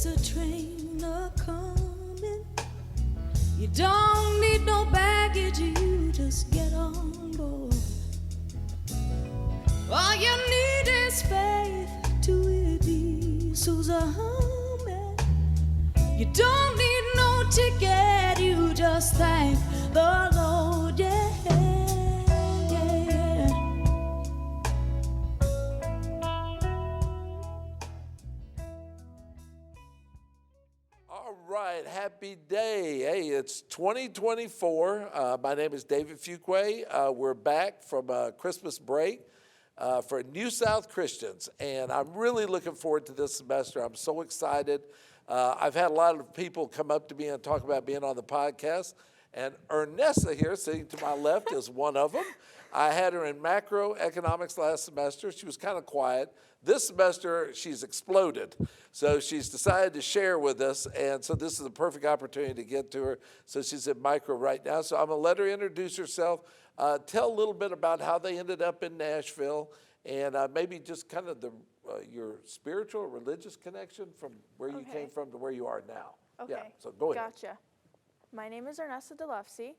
there's a train a-coming. You don't need no baggage, you just get on board. All you need is faith to it be so's a humming. You don't need no ticket, you just thank the Lord, yeah, yeah. All right, happy day. Hey, it's 2024. My name is David Fuquay. We're back from Christmas break for New South Christians, and I'm really looking forward to this semester. I'm so excited. I've had a lot of people come up to me and talk about being on the podcast, and Ernesta here, sitting to my left, is one of them. I had her in macroeconomics last semester. She was kind of quiet. This semester, she's exploded. So she's decided to share with us, and so this is a perfect opportunity to get to her. So she's in micro right now. So I'm going to let her introduce herself, tell a little bit about how they ended up in Nashville, and maybe just kind of your spiritual, religious connection from where you came from to where you are now. Okay. Yeah, so go ahead. Gotcha. My name is Ernesta DeLufsey.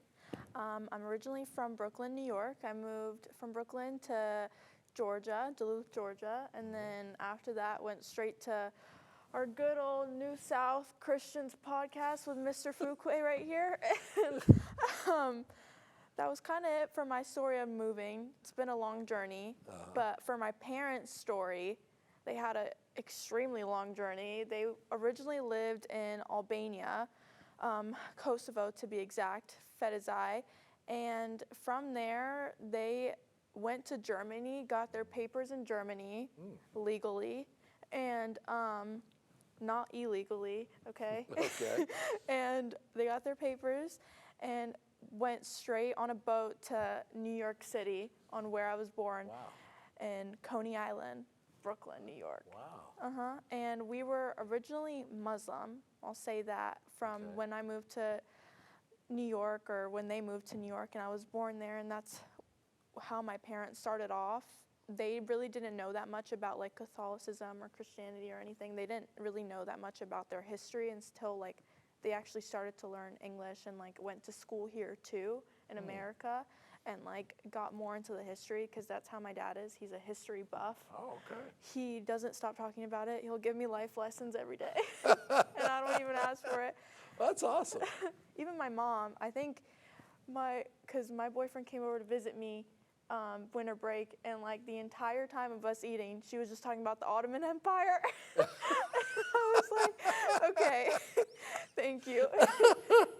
I'm originally from Brooklyn, New York. I moved from Brooklyn to Georgia, Duluth, Georgia, and then after that went straight to our good old New South Christians podcast with Mr. Fuquay right here. And, that was kind of it for my story of moving. It's been a long journey, but for my parents' story, they had an extremely long journey. They originally lived in Albania, Kosovo to be exact, Fedizai, and from there they went to Germany, got their papers in Germany legally, and not illegally, okay? Okay. And they got their papers and went straight on a boat to New York City, on where I was born, in Coney Island, Brooklyn, New York. Wow. And we were originally Muslim, I'll say that, from when I moved to New York, or when they moved to New York, and I was born there, and that's how my parents started off. They really didn't know that much about like Catholicism or Christianity or anything. They didn't really know that much about their history until like they actually started to learn English and like went to school here too in America, and like got more into the history, because that's how my dad is. He's a history buff. Oh, okay. He doesn't stop talking about it. He'll give me life lessons every day, and I don't even ask for it. That's awesome. Even my mom, I think because my boyfriend came over to visit me winter break, and like the entire time of us eating, she was just talking about the Ottoman Empire. And I was like, okay, thank you.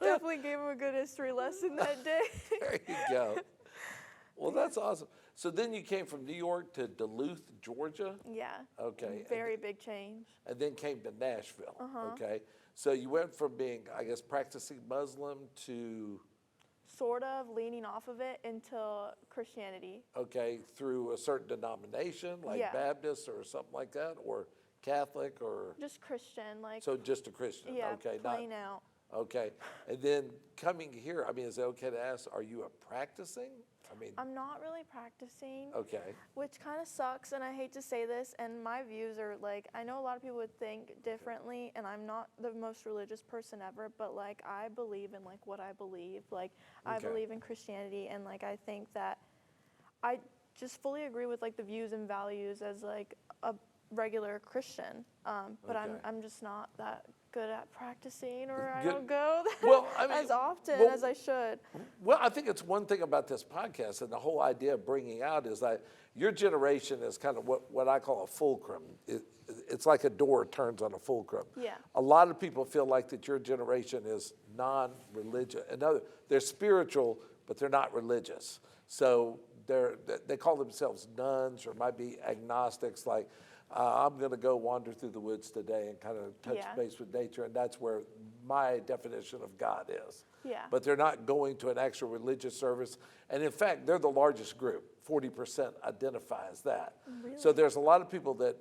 Definitely gave him a good history lesson that day. There you go. Well, that's awesome. So then you came from New York to Duluth, Georgia? Yeah. Okay. Very big change. And then came to Nashville. Okay. So you went from being, I guess, practicing Muslim to... Sort of leaning off of it into Christianity. Okay, through a certain denomination, like Baptist or something like that, or Catholic, or... Just Christian, like... So just a Christian, yeah, okay. plain out. Okay, and then coming here, I mean, is it okay to ask, are you a practicing? I mean... I'm not really practicing. Okay. Which kind of sucks, and I hate to say this, and my views are like, I know a lot of people would think differently, and I'm not the most religious person ever, but like I believe in like what I believe. Like I believe in Christianity, and like I think that I just fully agree with like the views and values as like a regular Christian. But I'm just not that good at practicing, or I don't go as often as I should. Well, I think it's one thing about this podcast, and the whole idea of bringing out is that your generation is kind of what I call a fulcrum. It's like a door turns on a fulcrum. Yeah. A lot of people feel like that your generation is non-religious. They're spiritual, but they're not religious. So they call themselves nuns, or might be agnostics, like, I'm going to go wander through the woods today and kind of touch base with nature, and that's where my definition of God is. Yeah. But they're not going to an actual religious service. And in fact, they're the largest group. 40% identify as that. Really? So there's a lot of people that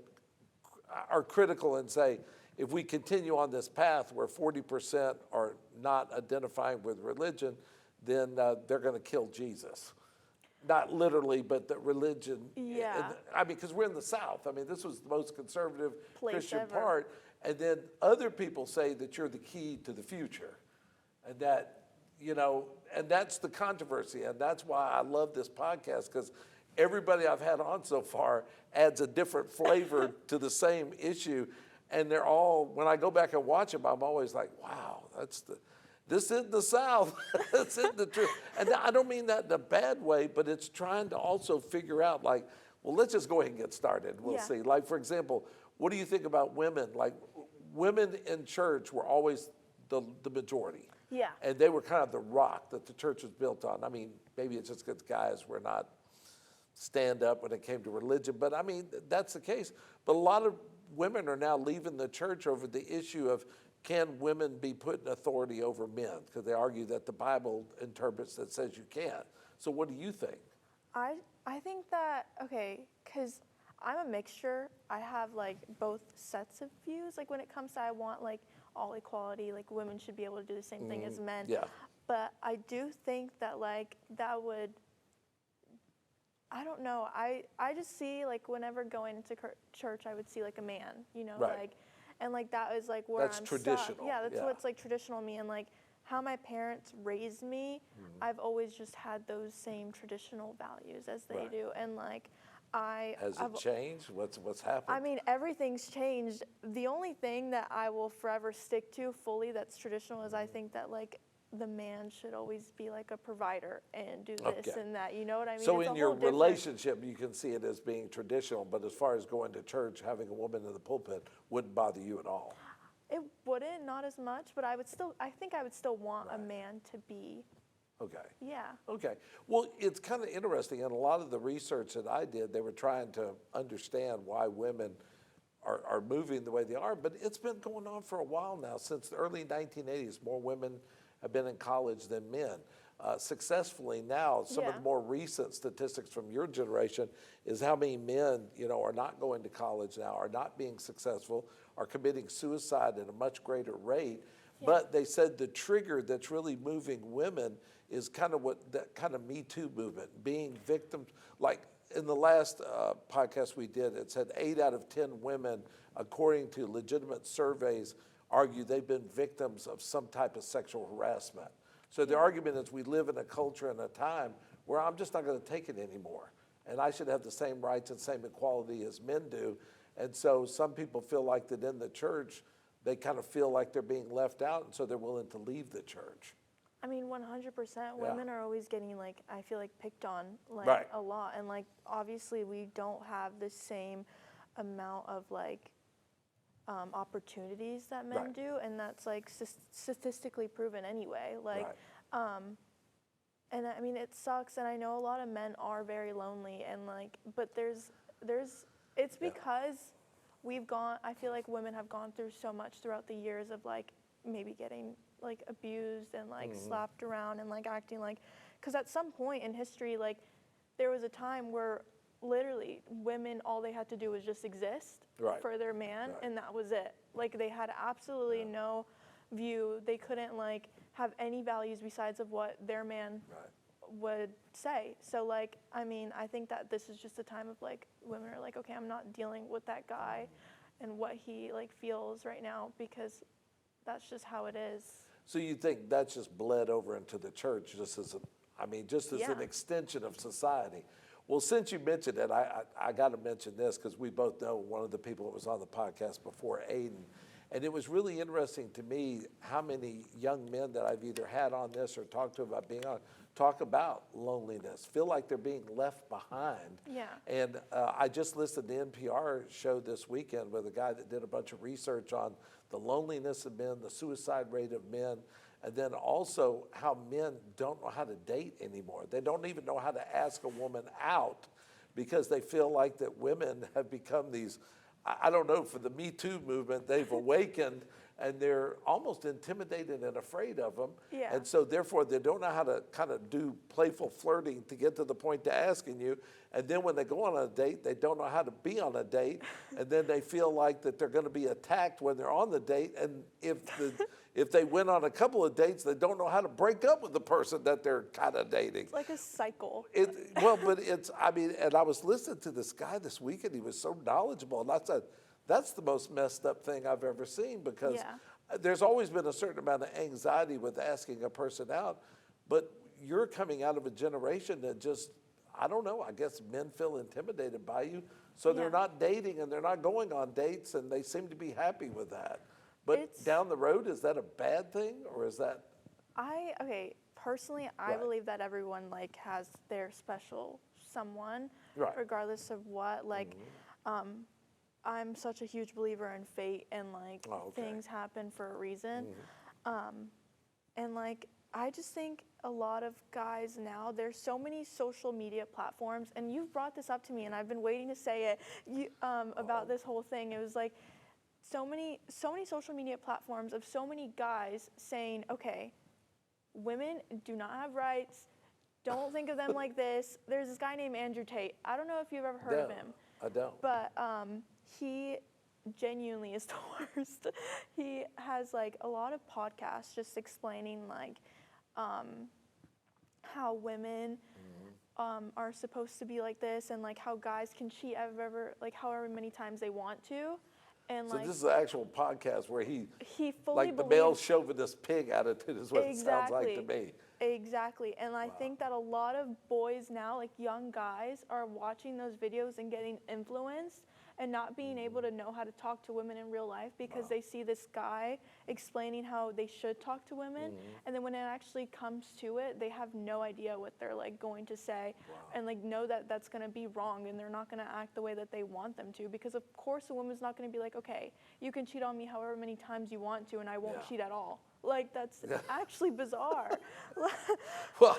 are critical and say, if we continue on this path where 40% are not identifying with religion, then they're going to kill Jesus. Not literally, but the religion. Yeah. I mean, because we're in the South. I mean, this was the most conservative place Christian ever. part. And then other people say that you're the key to the future. And that, and that's the controversy. And that's why I love this podcast, because everybody I've had on so far adds a different flavor to the same issue. And they're all, when I go back and watch them, I'm always like, wow, this isn't the South. This isn't the truth. And I don't mean that in a bad way, but it's trying to also figure out, like, well, let's just go ahead and get started. We'll see. Like, for example, what do you think about women? Like, women in church were always the majority. Yeah. And they were kind of the rock that the church was built on. I mean, maybe it's just because guys were not stand up when it came to religion, but I mean, that's the case. But a lot of women are now leaving the church over the issue of, can women be put in authority over men? Because they argue that the Bible interprets that says you can't. So what do you think? I think that, okay, because I'm a mixture. I have like both sets of views. Like when it comes to, I want like all equality, like women should be able to do the same thing as men. Yeah. But I do think that like that would, I don't know. I just see like whenever going into church, I would see like a man, Right. like, and like that is like where That's I'm traditional. stuck. Yeah, that's what's like traditional me, and like how my parents raised me. I've always just had those same traditional values as they Right. do, and like Has it changed? What's happened? I mean, everything's changed. The only thing that I will forever stick to fully that's traditional is I think that like the man should always be like a provider and do this Okay. and that. You know what I mean? So It's a in your whole different- relationship, you can see it as being traditional, but as far as going to church, having a woman in the pulpit wouldn't bother you at all. It wouldn't, not as much, but I think I would still want a man to be, Okay. yeah. Okay. Well, it's kind of interesting. In a lot of the research that I did, they were trying to understand why women are moving the way they are, but it's been going on for a while now. Since the early 1980s, more women have been in college than men. Successfully now, some of the more recent statistics from your generation is how many men, are not going to college now, are not being successful, are committing suicide at a much greater rate. But they said the trigger that's really moving women is kind of that kind of Me Too movement, being victims. Like in the last podcast we did, it said 8 out of 10 women, according to legitimate surveys, argue they've been victims of some type of sexual harassment. So the argument is we live in a culture and a time where I'm just not going to take it anymore. And I should have the same rights and same equality as men do. And so some people feel like that in the church, they kind of feel like they're being left out, and so they're willing to leave the church. I mean, 100%. Women are always getting like, I feel like picked on like Right. a lot. And like, obviously we don't have the same amount of like opportunities that men Right. do. And that's like statistically proven anyway. Like, and I mean, it sucks. And I know a lot of men are very lonely and like, but it's because I feel like women have gone through so much throughout the years of like maybe getting like abused and like slapped around and like acting like, because at some point in history, like there was a time where literally women, all they had to do was just exist for their man, and that was it. Like they had absolutely no view. They couldn't like have any values besides of what their man would say. So like, I mean, I think that this is just a time of like women are like, okay, I'm not dealing with that guy and what he like feels right now, because that's just how it is. So you think that's just bled over into the church just as an extension of society. Well, since you mentioned it, I got to mention this because we both know one of the people that was on the podcast before, Aiden. And it was really interesting to me how many young men that I've either had on this or talked to about being on talk about loneliness, feel like they're being left behind. Yeah. And I just listened to the NPR show this weekend with a guy that did a bunch of research on the loneliness of men, the suicide rate of men, and then also how men don't know how to date anymore. They don't even know how to ask a woman out because they feel like that women have become these, I don't know, for the Me Too movement, they've awakened and they're almost intimidated and afraid of them. Yeah. And so therefore they don't know how to kind of do playful flirting to get to the point to asking you. And then when they go on a date, they don't know how to be on a date. And then they feel like that they're going to be attacked when they're on the date. And if they went on a couple of dates, they don't know how to break up with the person that they're kind of dating. It's like a cycle. And I was listening to this guy this weekend. He was so knowledgeable. And I said, That's the most messed up thing I've ever seen, because Yeah. there's always been a certain amount of anxiety with asking a person out, but you're coming out of a generation that just, I don't know, I guess men feel intimidated by you, so they're Yeah. not dating and they're not going on dates, and they seem to be happy with that. But It's- down the road, is that a bad thing, or is that? Okay, personally, I Right. believe that everyone like has their special someone, Right. regardless of what. Like, I'm such a huge believer in fate and like Oh, okay. things happen for a reason. And like, I just think a lot of guys now, there's so many social media platforms, and you've brought this up to me, and I've been waiting to say it about this whole thing. It was like so many social media platforms of so many guys saying, okay, women do not have rights. Don't think of them like this. There's this guy named Andrew Tate. I don't know if you've ever heard of No, him, I don't. but he genuinely is the worst. He has like a lot of podcasts just explaining like how women are supposed to be like this, and like how guys can cheat however many times they want to, and So like this is an actual podcast where he fully like the male believes chauvinist pig attitude is what it sounds like to me. Exactly. And I think that a lot of boys now, like young guys, are watching those videos and getting influenced and not being able to know how to talk to women in real life because they see this guy explaining how they should talk to women. And then when it actually comes to it, they have no idea what they're like going to say and like know that that's going to be wrong, and they're not going to act the way that they want them to, because of course a woman's not going to be like, okay, you can cheat on me however many times you want to and I won't cheat at all. Like, that's actually bizarre. Well,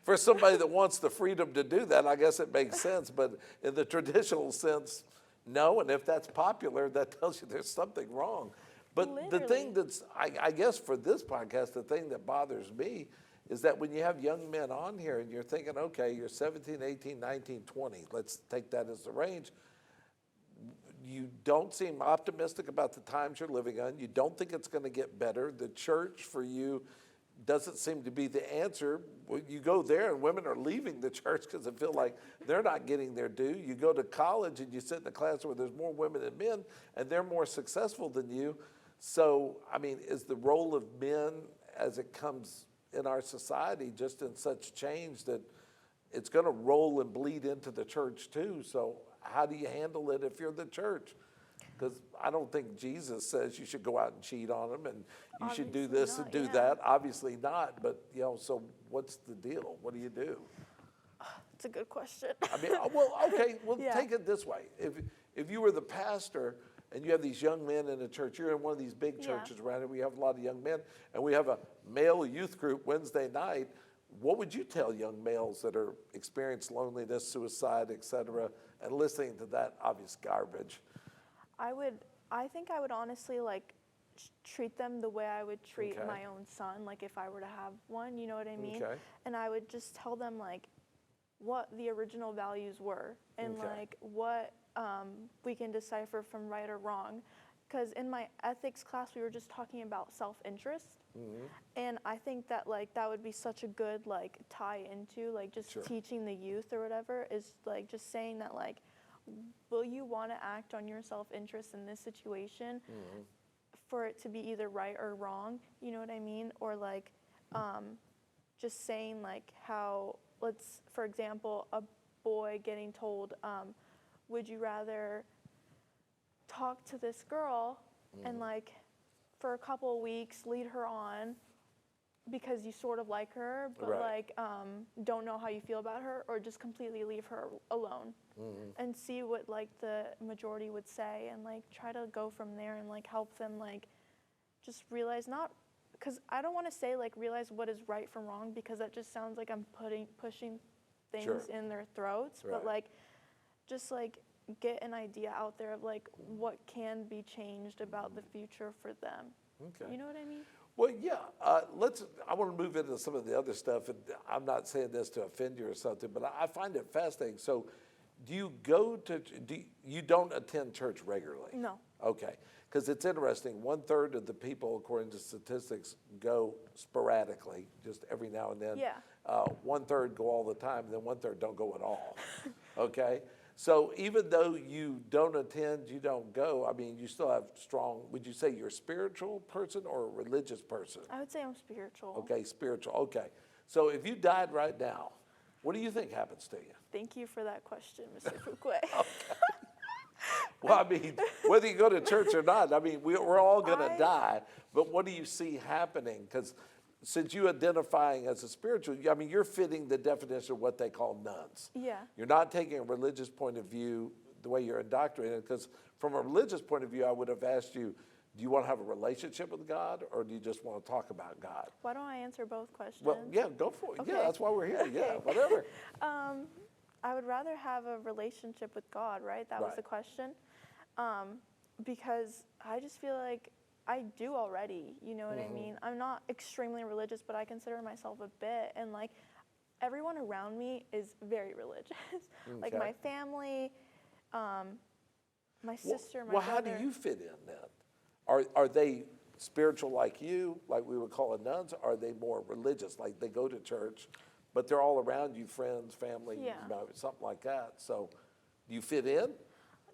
for somebody that wants the freedom to do that, I guess it makes sense. But in the traditional sense, no. And if that's popular, that tells you there's something wrong. But the thing that's, I guess for this podcast, the thing that bothers me is that when you have young men on here and you're thinking, okay, you're 17, 18, 19, 20, let's take that as the range. You don't seem optimistic about the times you're living on. You don't think it's going to get better. The church for you doesn't seem to be the answer. Well, you go there and women are leaving the church because they feel like they're not getting their due. You go to college and you sit in a class where there's more women than men and they're more successful than you. So, I mean, is the role of men as it comes in our society just in such change that it's going to roll and bleed into the church too? So how do you handle it if you're the church? Because I don't think Jesus says you should go out and cheat on them and you should do this and do that. Obviously not. But, you know, so what's the deal? What do you do? It's a good question. I mean, well, okay, well, take it this way. If you were the pastor and you have these young men in a church, you're in one of these big churches around here, we have a lot of young men, and we have a male youth group Wednesday night, what would you tell young males that are experiencing loneliness, suicide, et cetera, and listening to that obvious garbage? I think I would honestly like treat them the way I would treat my own son, like if I were to have one, you know what I mean? And I would just tell them like what the original values were and like what we can decipher from right or wrong. Because in my ethics class, we were just talking about self-interest. And I think that like that would be such a good like tie into like just teaching the youth or whatever, is like just saying that like, will you want to act on your self-interest in this situation for it to be either right or wrong, you know what I mean? Or like just saying like how, let's, for example, a boy getting told, would you rather talk to this girl and like for a couple of weeks lead her on because you sort of like her, but like don't know how you feel about her, or just completely leave her alone and see what like the majority would say, and like try to go from there and like help them like just realize, not because I don't want to say like realize what is right from wrong, because that just sounds like I'm pushing things in their throats, but like just like get an idea out there of like what can be changed about the future for them. You know what I mean? Well, yeah. I want to move into some of the other stuff, and I'm not saying this to offend you or something, but I find it fascinating. So, do you go to? You don't attend church regularly? No. Okay, because it's interesting. 1/3 of the people, according to statistics, go sporadically, just every now and then. 1/3 go all the time, and then 1/3 don't go at all. Okay. So even though you don't attend, you don't go, I mean, you still have strong, would you say you're a spiritual person or a religious person? I would say I'm spiritual. Okay, spiritual, okay. So if you died right now, what do you think happens to you? Thank you for that question, Mr. Fuqua. Well, I mean, whether you go to church or not, I mean, we're all going to I- die. But what do you see happening? Because since you identifying as a spiritual, I mean, you're fitting the definition of what they call nuns. Yeah. You're not taking a religious point of view the way you're indoctrinated. Because from a religious point of view, I would have asked you, do you want to have a relationship with God or do you just want to talk about God? Why don't I answer both questions? Well, yeah, go for it. Okay. Yeah, that's why we're here. Yeah, Okay. whatever. I would rather have a relationship with God, right? That was Right. the question. Because I just feel like I do already, you know what I mean? I'm not extremely religious, but I consider myself a bit. And like everyone around me is very religious. Like Okay. my family, my sister, my Well, brother. how do you fit in then? Are they spiritual like you, like we would call it nuns? Are they more religious, like they go to church, but they're all around you, friends, family, Yeah. you know, something like that? So do you fit in?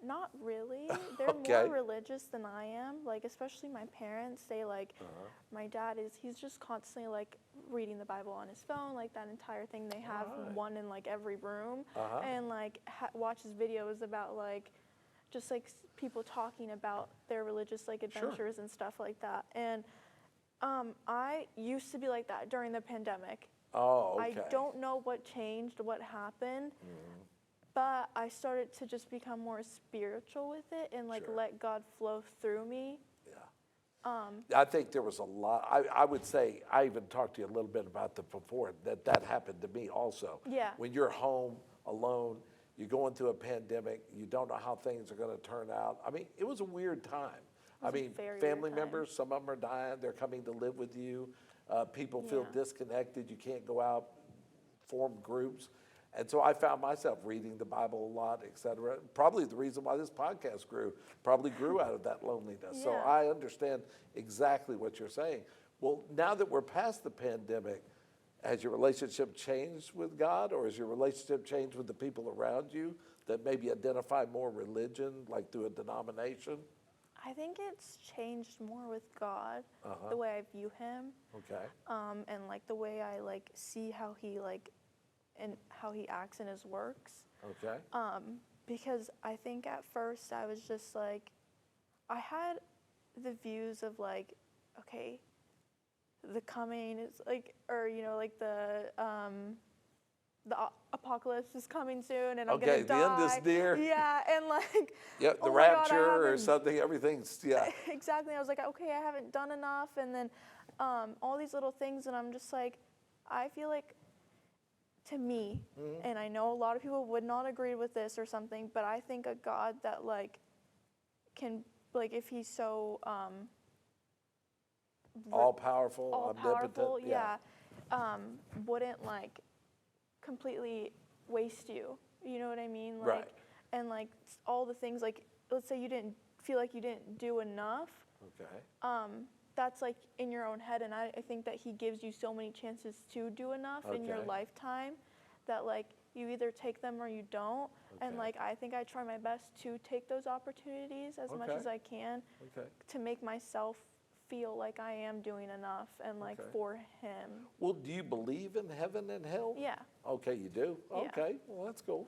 Not really. They're Okay. more religious than I am. Like, especially my parents, they like, my dad he's just constantly like reading the Bible on his phone, like that entire thing. They have Alright. one in like every room. Uh-huh. And like watches videos about like, just like people talking about their religious like adventures and stuff like that. And I used to be like that during the pandemic. Oh, okay. I don't know what changed, what happened. But I started to just become more spiritual with it and like Sure. let God flow through me. Yeah. I think there was a lot. I would say, I even talked to you a little bit about that before, that happened to me also. Yeah. When you're home alone, you're going through a pandemic, you don't know how things are going to turn out. I mean, it was a weird time. I was a mean, very family weird time. members, some of them are dying, they're coming to live with you. People feel Yeah. disconnected, you can't go out, form groups. And so I found myself reading the Bible a lot, et cetera. Probably the reason why this podcast probably grew out of that loneliness. So Yeah. I understand exactly what you're saying. Well, now that we're past the pandemic, has your relationship changed with God, or has your relationship changed with the people around you that maybe identify more religion, like through a denomination? I think it's changed more with God, the way I view him, Okay. and like the way I like see how he like and how he acts in his works. Okay. Because I think at first I was just like, I had the views of like, okay, the coming is like, or you know, like the apocalypse is coming soon, and I'm Okay, gonna die. the end is near. Yeah, and like, Yep, the oh my God, I rapture or haven't- something, everything's, yeah. Exactly. I was like, okay, I haven't done enough, and then all these little things, and I'm just like, I feel like, to me, and I know a lot of people would not agree with this or something, but I think a God that like can like if he's so All powerful, all omnipotent. powerful, wouldn't like completely waste you. You know what I mean? Like, Right. And like all the things, like let's say you didn't feel like you didn't do enough. Okay. That's like in your own head, and I think that he gives you so many chances to do enough in your Okay. lifetime that like you either take them or you don't. And Okay. like I think I try my best to take those opportunities as much Okay. as I can Okay. to make myself feel like I am doing enough and like Okay. for him. Well, do you believe in heaven and hell? Yeah. Okay, you do? Yeah. Okay, well, that's cool.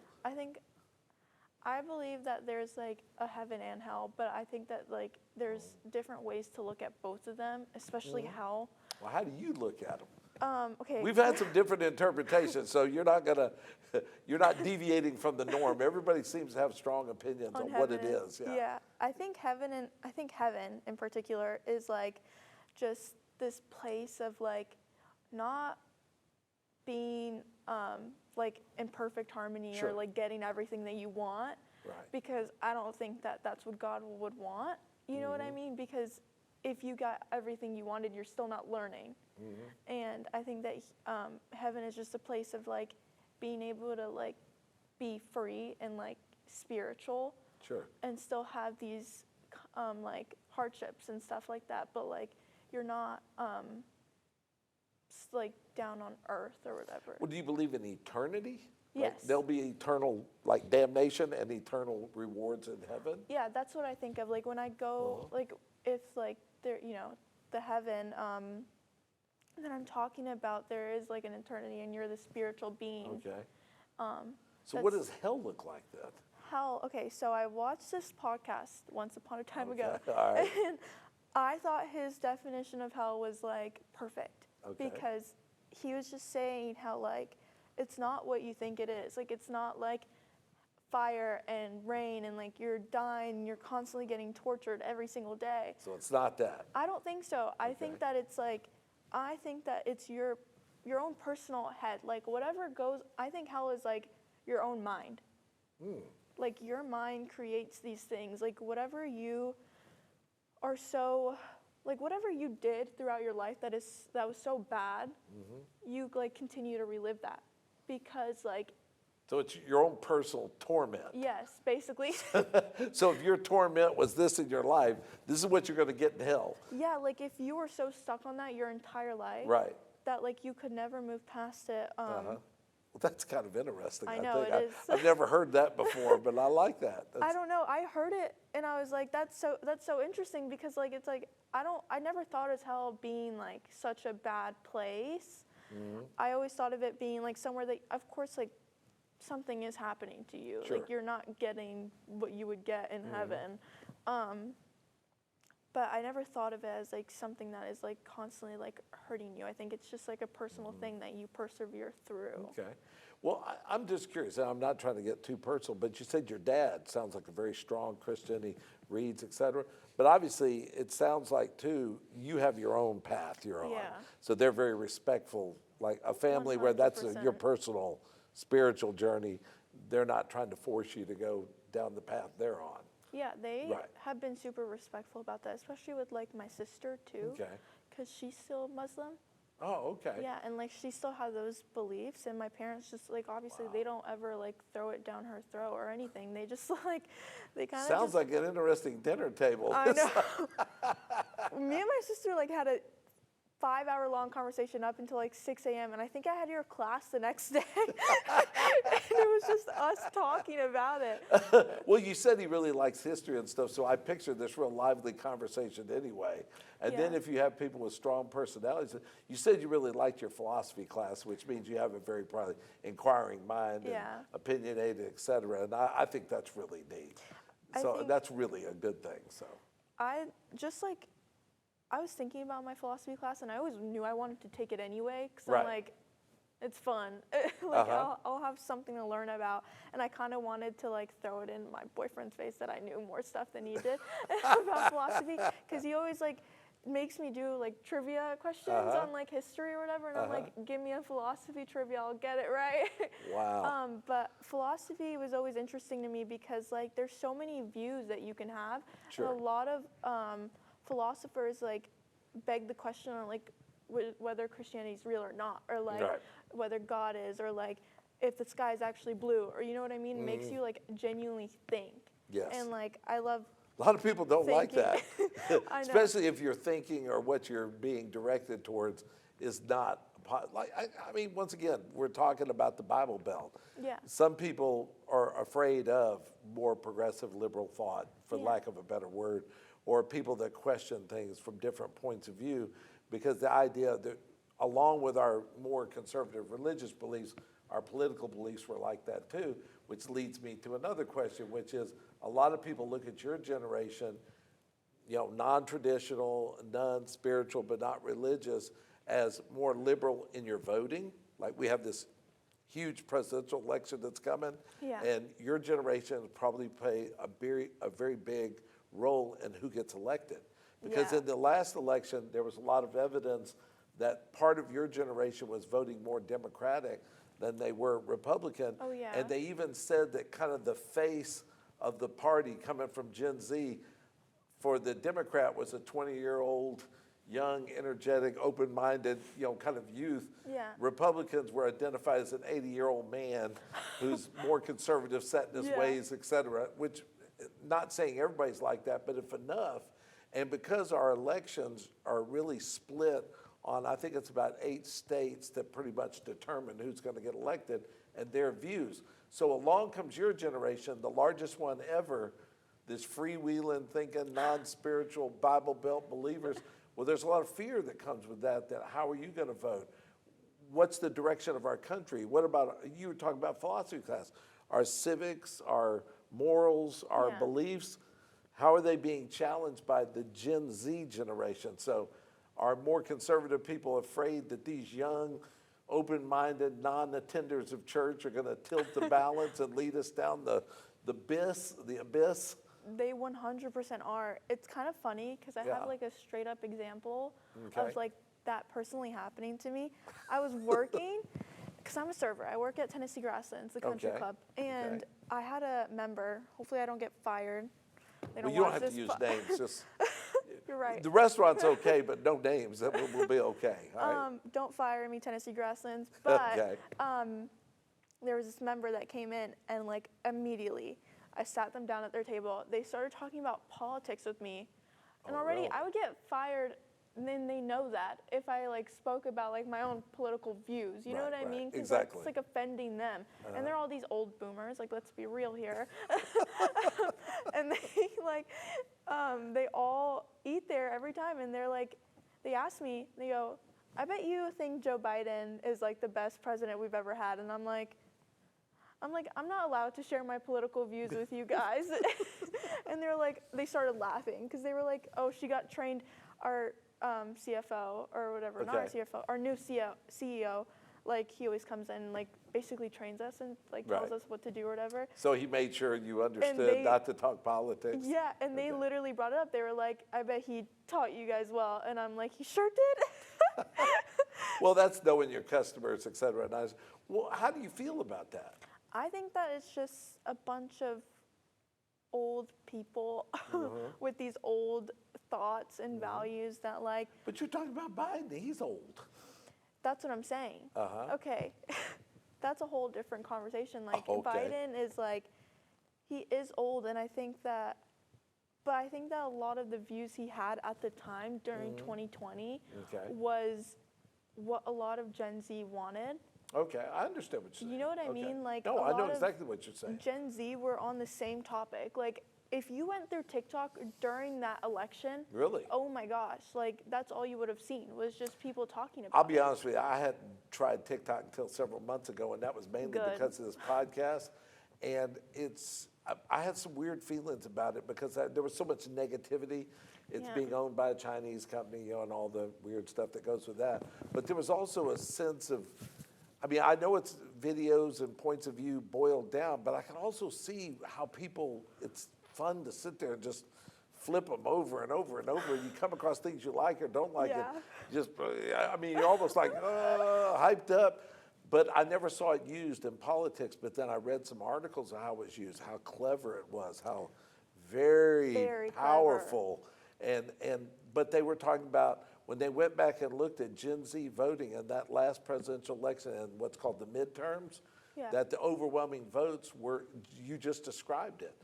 I believe that there's like a heaven and hell, but I think that like there's different ways to look at both of them, especially hell. Well, how do you look at them? Okay. We've had some different interpretations, so you're not deviating from the norm. Everybody seems to have strong opinions on what it heaven. is. Yeah. Yeah. I think heaven in particular is like just this place of like not being like in perfect harmony Sure. or like getting everything that you want. Right. Because I don't think that that's what God would want. You know what I mean? Because if you got everything you wanted, you're still not learning. And I think that heaven is just a place of like being able to like be free and like spiritual Sure. and still have these like hardships and stuff like that, but like you're not like down on earth or whatever. Well, do you believe in eternity? Like, Yes. there'll be eternal, like, damnation and eternal rewards in heaven? Yeah, that's what I think of. Like when I go, like if like there, the heaven, that I'm talking about, there is like an eternity, and you're the spiritual being. Okay. Um, So what that's does hell look like then? hell. Okay, so I watched this podcast once upon a time ago, Okay, all right. and I thought his definition of hell was like perfect Okay. because he was just saying how like it's not what you think it is. Like it's not like fire and rain and like you're dying and you're constantly getting tortured every single day. So it's not that. I don't think so. I Okay. think that it's like I think that it's your own personal head. Like whatever goes, I think hell is like your own mind. Like your mind creates these things. Like whatever you are so like whatever you did throughout your life that was so bad, you like continue to relive that because like So it's your own personal torment. yes, basically. So if your torment was this in your life, this is what you're going to get in hell. Yeah, like if you were so stuck on that your entire life, Right. that like you could never move past it. Well, that's kind of interesting. I know, think. it is. I've never heard that before, but I like that. I don't know. I heard it and I was like, that's so interesting because like it's like I never thought of hell being like such a bad place. I always thought of it being like somewhere that, of course, like something is happening to you. Sure. Like you're not getting what you would get in heaven. But I never thought of it as like something that is like constantly like hurting you. I think it's just like a personal thing that you persevere through. Okay. Well, I'm just curious, and I'm not trying to get too personal, but you said your dad sounds like a very strong Christian. He reads, et cetera. But obviously, it sounds like, too, you have your own path you're on. Yeah. So they're very respectful, like a family where that's your 100%. personal spiritual journey. They're not trying to force you to go down the path they're on. Yeah, they Right. have been super respectful about that, especially with like my sister too, Okay. because she's still Muslim. Oh, okay. Yeah, and like she still has those beliefs, and my parents just like obviously they don't ever like throw it down her throat or anything. They just like they kind of Sounds like an interesting dinner table. I know. Me and my sister like had a 5-hour-long conversation up until like 6 a.m. and I think I had your class the next day. And it was just us talking about it. Well, you said he really likes history and stuff, so I pictured this real lively conversation anyway. And then Yeah. if you have people with strong personalities, you said you really liked your philosophy class, which means you have a very probably inquiring mind and Yeah. opinionated, et cetera. And I think that's really neat. I So think- that's really a good thing. So I was thinking about my philosophy class, and I always knew I wanted to take it anyway, because Right. I'm like, it's fun. I'll have something to learn about, and I kind of wanted to like throw it in my boyfriend's face that I knew more stuff than he did about philosophy, because he always like makes me do like trivia questions on like history or whatever, and I'm like, give me a philosophy trivia, I'll get it right. Wow. But philosophy was always interesting to me because like there's so many views that you can have, Sure. and a lot of philosophers like beg the question on like whether Christianity is real or not, or like Right. whether God is, or like if the sky is actually blue, or you know what I mean? It makes you like genuinely think. Yes. And like I love A lot of people don't like thinking. that, I know. especially if your thinking or what you're being directed towards is not like. I mean, once again, we're talking about the Bible Belt. Yeah. Some people are afraid of more progressive liberal thought, for Yeah. lack of a better word, or people that question things from different points of view, because the idea that along with our more conservative religious beliefs, our political beliefs were like that too, which leads me to another question, which is a lot of people look at your generation, non-traditional, non-spiritual, but not religious, as more liberal in your voting. Like we have this huge presidential election that's coming, Yeah. and your generation probably play a very big role in who gets elected. Because Yeah. in the last election, there was a lot of evidence that part of your generation was voting more Democratic than they were Republican. Oh, yeah. And they even said that kind of the face of the party coming from Gen Z for the Democrat was a 20-year-old, young, energetic, open-minded, kind of youth. Yeah. Republicans were identified as an 80-year-old man who's more conservative, set in his Yeah. ways, et cetera, which, not saying everybody's like that, but if enough. And because our elections are really split on, I think it's about 8 states that pretty much determine who's going to get elected, and their views. So along comes your generation, the largest one ever, this freewheeling, thinking, non-spiritual, Bible Belt believers. Well, there's a lot of fear that comes with that how are you going to vote? What's the direction of our country? What about, you were talking about philosophy class, our civics, our morals, our beliefs, how are they being challenged by the Gen Z generation? So are more conservative people afraid that these young, open-minded, non-attenders of church are going to tilt the balance and lead us down the abyss? They 100% are. It's kind of funny because I have like a straight up example of like that personally happening to me. I was working, because I'm a server. I work at Tennessee Grasslands, the country club. And I had a member, hopefully I don't get fired. They don't you don't watch have to use names. Just You're right. The restaurant's okay, but no names. We'll be okay. All right? Don't fire me, Tennessee Grasslands. But there was this member that came in, and like immediately I sat them down at their table. They started talking about politics with me. And already really? I would get fired, and then they know that if I like spoke about like my own political views. You know what I mean? Because Exactly. it's like offending them. And they're all these old boomers, like let's be real here. And they like, they all eat there every time, and they're like, they ask me, they go, I bet you think Joe Biden is like the best president we've ever had. And I'm like, I'm not allowed to share my political views with you guys. And they're like, they started laughing because they were like, oh, she got trained, our CFO or whatever, not our CFO, our new CEO, like he always comes in and like basically trains us and like tells us what to do or whatever. So he made sure you understood not to talk politics. Yeah, and they literally brought it up. They were like, I bet he taught you guys well. And I'm like, he sure did. Well, that's knowing your customers, et cetera. And well, how do you feel about that? I think that it's just a bunch of old people with these old thoughts and values that like. But you're talking about Biden. He's old. That's what I'm saying. Okay, that's a whole different conversation. Like Biden is like, he is old, and I think that a lot of the views he had at the time during 2020 was what a lot of Gen Z wanted. Okay, I understand what you're saying. You know what I mean? Like, no, I know exactly what you're saying. Gen Z were on the same topic. Like, if you went through TikTok during that election, really? Oh my gosh, like that's all you would have seen was just people talking about I'll be honest with you, I hadn't tried TikTok until several months ago, and that was mainly because of this podcast. And I had some weird feelings about it because there was so much negativity. It's being owned by a Chinese company, you know, and all the weird stuff that goes with that. But there was also a sense of, I mean, I know it's videos and points of view boiled down, but I can also see how people, it's fun to sit there and just flip them over and over and over. You come across things you like or don't like it. Just, I mean, you're almost like hyped up. But I never saw it used in politics. But then I read some articles of how it was used, how clever it was, how very powerful. But they were talking about when they went back and looked at Gen Z voting in that last presidential election and what's called the midterms, that the overwhelming votes were, you just described it.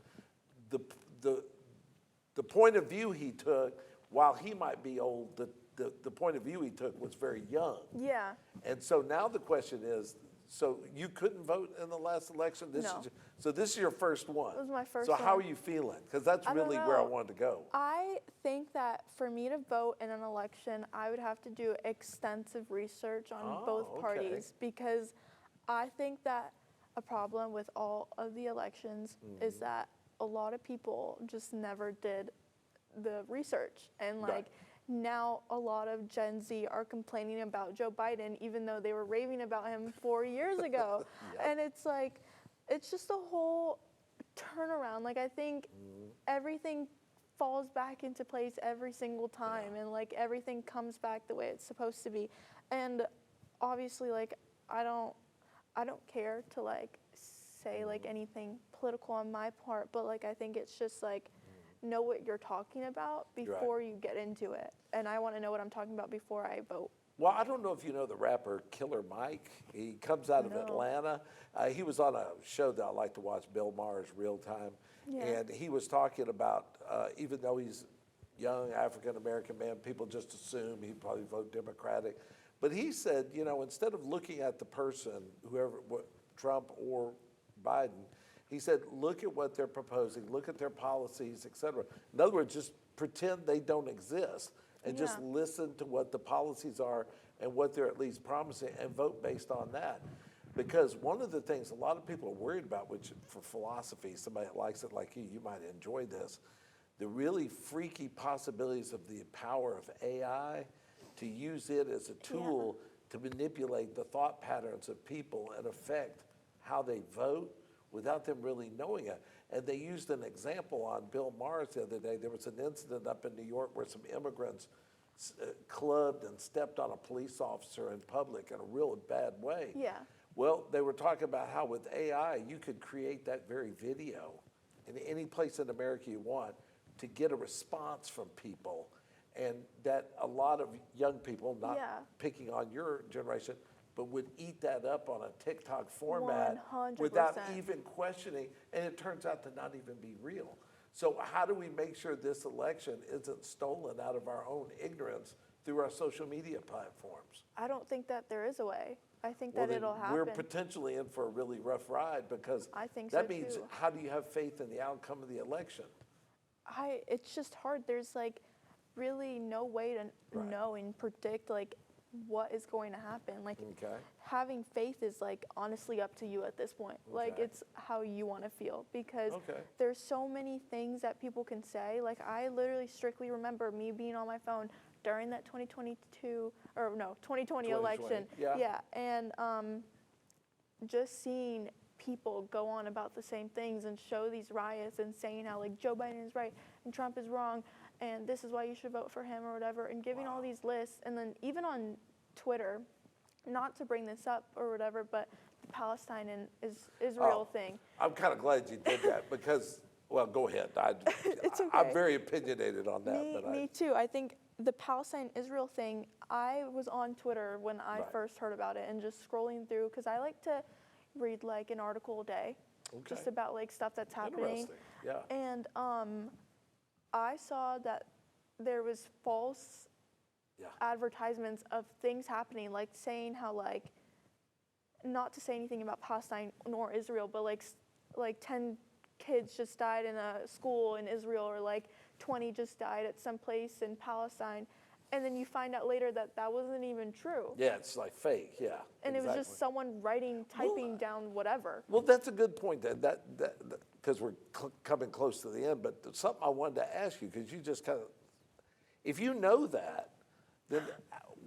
The point of view he took, while he might be old, the point of view he took was very young. Yeah. And so now the question is, so you couldn't vote in the last election? No. So this is your first one. It was my first one. one. So how are you feeling? Because that's really where I wanted to go. I think that for me to vote in an election, I would have to do extensive research on both parties because I think that a problem with all of the elections is that a lot of people just never did the research. And like now a lot of Gen Z are complaining about Joe Biden even though they were raving about him 4 years ago. And it's like, it's just a whole turnaround. Like I think everything falls back into place every single time and like everything comes back the way it's supposed to be. And obviously like I don't care to like say like anything political on my part, but like I think it's just like know what you're talking about before you get into it. And I want to know what I'm talking about before I vote. Well, I don't know if you know the rapper Killer Mike. He comes out of Atlanta. He was on a show that I like to watch, Bill Maher's Real Time. And he was talking about, even though he's young African-American man, people just assume he'd probably vote Democratic. But he said, you know, instead of looking at the person, whoever, Trump or Biden. He said, look at what they're proposing, look at their policies, et cetera. In other words, just pretend they don't exist and just listen to what the policies are and what they're at least promising and vote based on that. Because one of the things a lot of people are worried about, which for philosophy, somebody that likes it like you might enjoy this, the really freaky possibilities of the power of AI to use it as a tool to manipulate the thought patterns of people and affect how they vote without them really knowing it. And they used an example on Bill Maher's the other day. There was an incident up in New York where some immigrants clubbed and stepped on a police officer in public in a real bad way. Yeah. Well, they were talking about how with AI, you could create that very video in any place in America you want to get a response from people. And that a lot of young people, not picking on your generation, but would eat that up on a TikTok format 100%. without even questioning, and it turns out to not even be real. So how do we make sure this election isn't stolen out of our own ignorance through our social media platforms? I don't think that there is a way. I think that it'll happen. We're potentially in for a really rough ride because I think that so means too. how do you have faith in the outcome of the election? It's just hard. There's like really no way to know and predict like what is going to happen. Like having faith is like honestly up to you at this point. Like it's how you want to feel because there's so many things that people can say. Like I literally strictly remember me being on my phone during that 2020 election. Yeah. And just seeing people go on about the same things and show these riots and saying how like Joe Biden is right and Trump is wrong and this is why you should vote for him or whatever, and giving all these lists. And then even on Twitter, not to bring this up or whatever, but the Palestine and Israel thing. I'm kind of glad you did that because, well, go ahead. It's okay. I'm very opinionated on that. Me too. I think the Palestine-Israel thing, I was on Twitter when I first heard about it and just scrolling through because I like to read like an article a day just about like stuff that's happening. And I saw that there was false advertisements of things happening, like saying how like, not to say anything about Palestine nor Israel, but like 10 kids just died in a school in Israel, or like 20 just died at some place in Palestine. And then you find out later that that wasn't even true. Yeah, it's like fake, And it was just someone typing down whatever. Well, that's a good point, that because we're coming close to the end, but something I wanted to ask you, because you just kind of, if you know that, then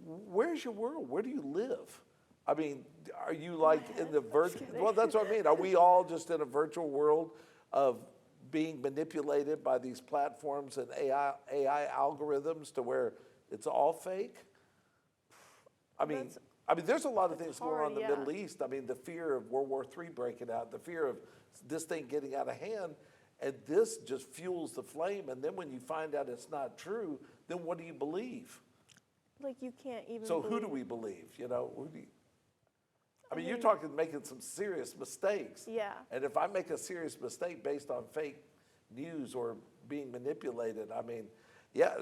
where's your world? Where do you live? I mean, are you like in the virtual, well, that's what I mean. Are we all just in a virtual world of being manipulated by these platforms and AI algorithms to where it's all fake? I mean, there's a lot of things going on in the Middle East. I mean, the fear of World War III breaking out, the fear of this thing getting out of hand, and this just fuels the flame. And then when you find out it's not true, then what do you believe? Like you can't even. So who do we believe? You know, who do you, I mean, you're talking making some serious mistakes. Yeah. And if I make a serious mistake based on fake news or being manipulated, I mean,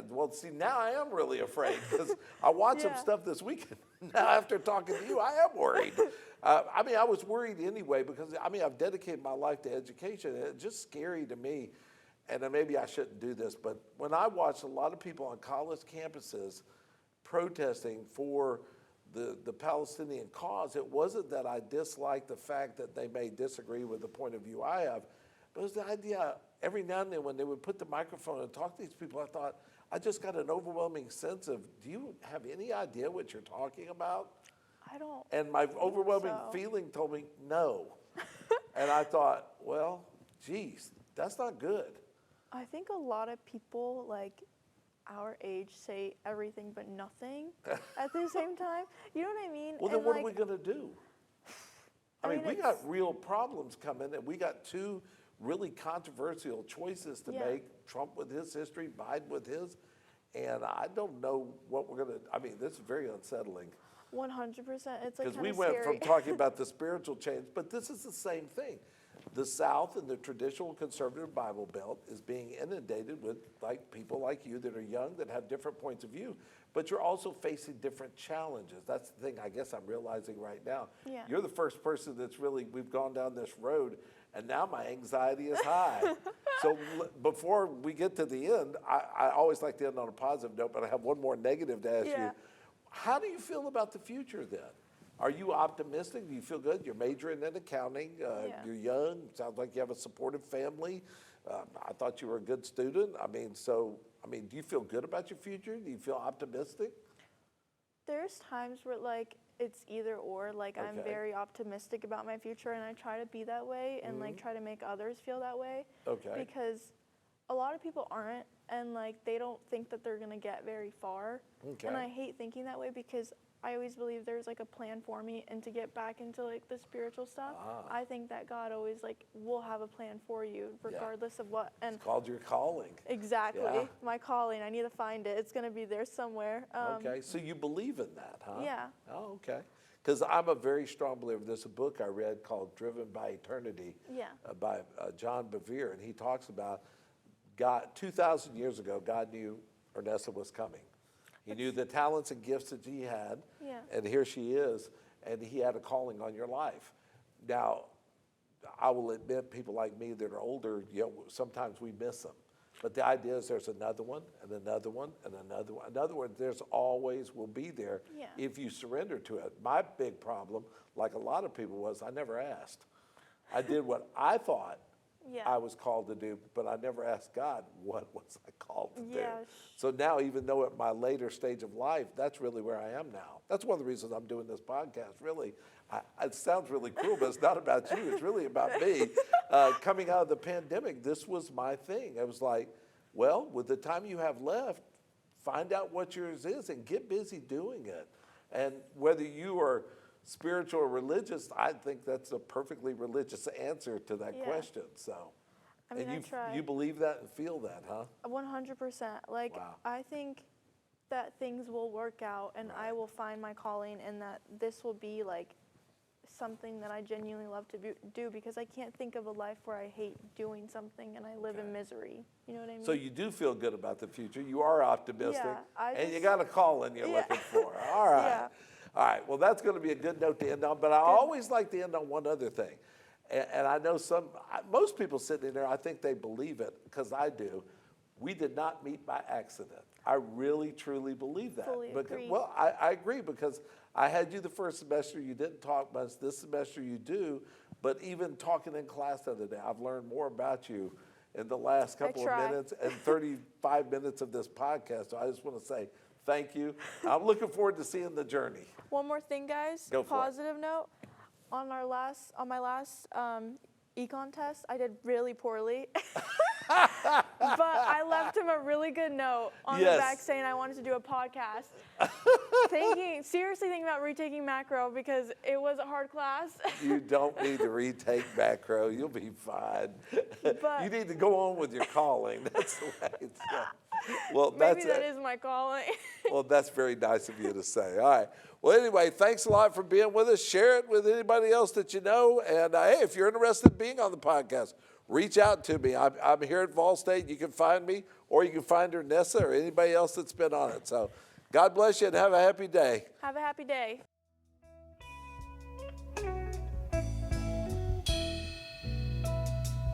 well, see, now I am really afraid because I watched some stuff this weekend. Now, after talking to you, I am worried. I mean, I was worried anyway because, I mean, I've dedicated my life to education, and it's just scary to me. And then maybe I shouldn't do this, but when I watched a lot of people on college campuses protesting for the Palestinian cause, it wasn't that I disliked the fact that they may disagree with the point of view I have, but it was the idea every now and then when they would put the microphone and talk to these people, I thought, I just got an overwhelming sense of, do you have any idea what you're talking about? I don't. And my overwhelming feeling told me no. And I thought, well, geez, that's not good. I think a lot of people like our age say everything but nothing at the same time. You know what I mean? Well, then what are we going to do? I mean, we got real problems coming, and we got two really controversial choices to make, Trump with his history, Biden with his, and I don't know what we're going to, I mean, this is very unsettling. 100%, it's like because we went from talking about the spiritual change, but this is the same thing. the South and the traditional conservative Bible Belt is being inundated with people like you that are young, that have different points of view, but you're also facing different challenges. That's the thing I guess I'm realizing right now. Yeah. You're the first person that's really, we've gone down this road, and now my anxiety is high. So before we get to the end, I always like to end on a positive note, but I have one more negative to ask you. How do you feel about the future then? Are you optimistic? Do you feel good? You're majoring in accounting. You're young. Sounds like you have a supportive family. I thought you were a good student. Do you feel good about your future? Do you feel optimistic? There's times where it's either or. I'm very optimistic about my future, and I try to be that way and try to make others feel that way. Okay. Because a lot of people aren't, and they don't think that they're gonna get very far. Okay. And I hate thinking that way because I always believe there's a plan for me, and to get back into the spiritual stuff, I think that God always will have a plan for you regardless of what. And it's called your calling. Exactly. Yeah. My calling. I need to find it. It's going to be there somewhere. Okay, so you believe in that, huh? Yeah. Oh, okay. Because I'm a very strong believer. There's a book I read called Driven by Eternity by John Bevere, and he talks about God, 2,000 years ago, God knew Ernesta was coming. He knew the talents and gifts that he had, and here she is, and he had a calling on your life. Now, I will admit, people like me that are older, sometimes we miss them. But the idea is there's another one, and another one, and another one. In other words, there's always will be there if you surrender to it. My big problem, like a lot of people, was I never asked. I did what I thought I was called to do, but I never asked God, what was I called to do? So now, even though at my later stage of life, that's really where I am now. That's one of the reasons I'm doing this podcast, really. It sounds really cruel, but it's not about you. It's really about me. Coming out of the pandemic, this was my thing. I was like, well, with the time you have left, find out what yours is and get busy doing it. And whether you are spiritual or religious, I think that's a perfectly religious answer to that question. So, I try. You believe that and feel that, huh? 100%. Wow. I think that things will work out, and I will find my calling, and that this will be something that I genuinely love to do, because I can't think of a life where I hate doing something and I live in misery. You know what I mean? So you do feel good about the future. You are optimistic, and you just got a calling you're looking for. All right. All right, well, that's going to be a good note to end on, but I always like to end on one other thing. And I know most people sitting in there, I think they believe it, because I do. We did not meet by accident. I really, truly believe that. Fully agree. Well, I agree, because I had you the first semester, you didn't talk much. This semester you do, but even talking in class the other day, I've learned more about you in the last couple of minutes and 35 minutes of this podcast. So I just want to say thank you. I'm looking forward to seeing the journey. One more thing, guys. Go for it. Positive note. On my last econ test, I did really poorly. But I left him a really good note on the back saying I wanted to do a podcast. Seriously thinking about retaking macro because it was a hard class. You don't need to retake macro. You'll be fine. But you need to go on with your calling. That's the way it's done. Well, maybe that is my calling. Well, that's very nice of you to say. All right. Well, anyway, thanks a lot for being with us. Share it with anybody else that you know. And, hey, if you're interested in being on the podcast, reach out to me. I'm here at Vol State. You can find me, or you can find Ernesta or anybody else that's been on it. So God bless you and have a happy day. Have a happy day.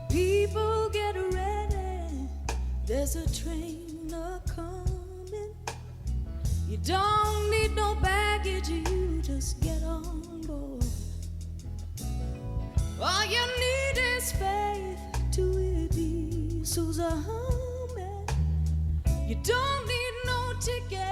People get ready. There's a train a-coming. You don't need no baggage. You just get on board. All you need is faith to it be. Susan, you don't need no ticket.